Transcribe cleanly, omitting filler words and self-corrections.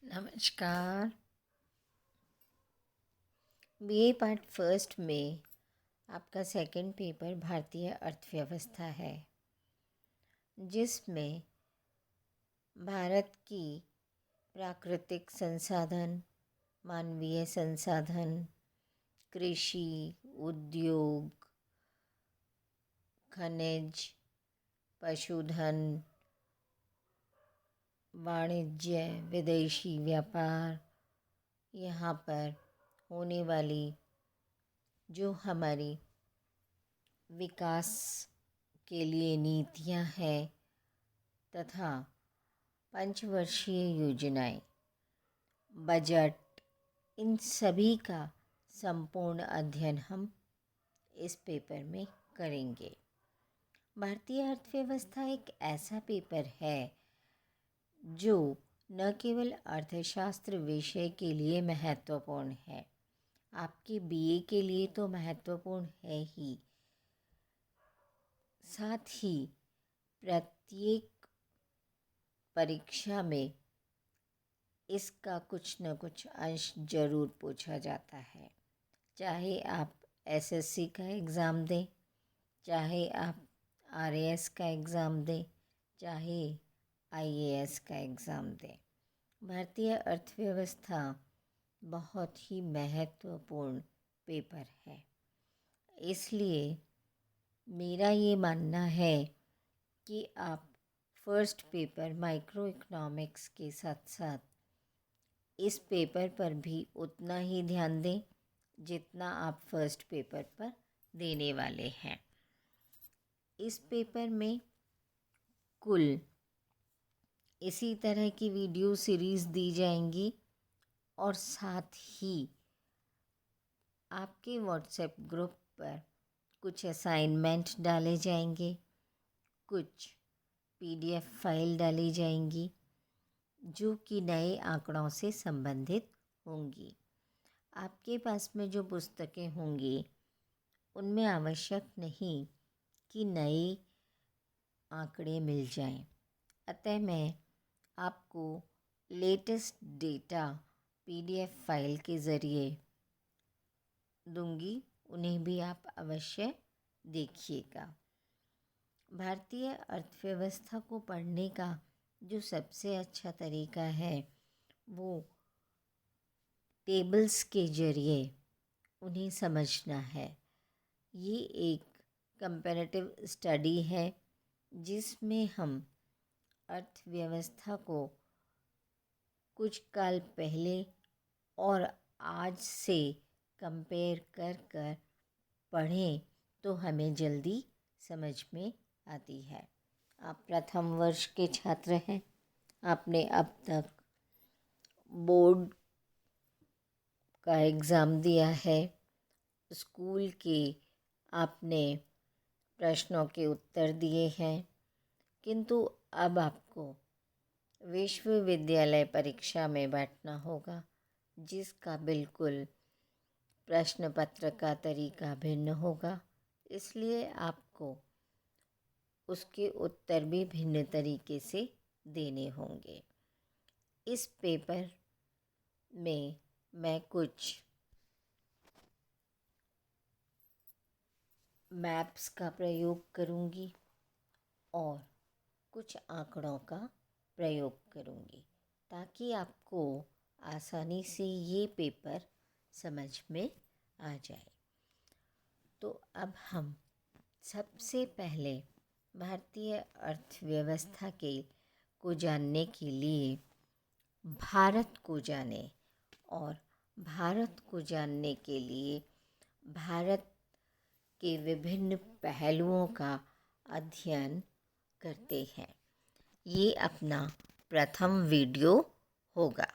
नमस्कार। BA part first में आपका सेकंड पेपर भारतीय अर्थव्यवस्था है, जिसमें भारत की प्राकृतिक संसाधन, मानवीय संसाधन, कृषि, उद्योग, खनिज, पशुधन, वाणिज्य, विदेशी व्यापार, यहाँ पर होने वाली जो हमारी विकास के लिए नीतियाँ हैं तथा पंचवर्षीय योजनाएं, बजट, इन सभी का संपूर्ण अध्ययन हम इस पेपर में करेंगे। भारतीय अर्थव्यवस्था एक ऐसा पेपर है जो न केवल अर्थशास्त्र विषय के लिए महत्वपूर्ण है, आपके बीए के लिए तो महत्वपूर्ण है ही, साथ ही प्रत्येक परीक्षा में इसका कुछ न कुछ अंश जरूर पूछा जाता है। चाहे आप एसएससी का एग्ज़ाम दें, चाहे आप आरएएस का एग्ज़ाम दें, चाहे आईएएस का एग्ज़ाम दें, भारतीय अर्थव्यवस्था बहुत ही महत्वपूर्ण पेपर है। इसलिए मेरा ये मानना है कि आप फर्स्ट पेपर माइक्रो इकोनॉमिक्स के साथ साथ इस पेपर पर भी उतना ही ध्यान दें जितना आप फर्स्ट पेपर पर देने वाले हैं। इस पेपर में कुल इसी तरह की वीडियो सीरीज़ दी जाएंगी और साथ ही आपके व्हाट्सएप ग्रुप पर कुछ असाइनमेंट डाले जाएंगे, कुछ पीडीएफ फाइल डाली जाएंगी जो कि नए आंकड़ों से संबंधित होंगी। आपके पास में जो पुस्तकें होंगी उनमें आवश्यक नहीं कि नए आंकड़े मिल जाएं, अतः मैं आपको लेटेस्ट डेटा पीडीएफ फाइल के ज़रिए दूंगी, उन्हें भी आप अवश्य देखिएगा। भारतीय अर्थव्यवस्था को पढ़ने का जो सबसे अच्छा तरीका है वो टेबल्स के ज़रिए उन्हें समझना है। ये एक कंपैरेटिव स्टडी है जिसमें हम अर्थव्यवस्था को कुछ काल पहले और आज से कंपेयर कर कर पढ़ें तो हमें जल्दी समझ में आती है। आप प्रथम वर्ष के छात्र हैं, आपने अब तक बोर्ड का एग्ज़ाम दिया है, स्कूल के आपने प्रश्नों के उत्तर दिए हैं, किंतु अब आपको विश्वविद्यालय परीक्षा में बैठना होगा, जिसका बिल्कुल प्रश्न पत्र का तरीका भिन्न होगा, इसलिए आपको उसके उत्तर भी भिन्न तरीके से देने होंगे। इस पेपर में मैं कुछ मैप्स का प्रयोग करूंगी और कुछ आंकड़ों का प्रयोग करूंगी ताकि आपको आसानी से ये पेपर समझ में आ जाए। तो अब हम सबसे पहले भारतीय अर्थव्यवस्था को जानने के लिए भारत को जानें और भारत को जानने के लिए भारत के विभिन्न पहलुओं का अध्ययन करते हैं। ये अपना प्रथम वीडियो होगा।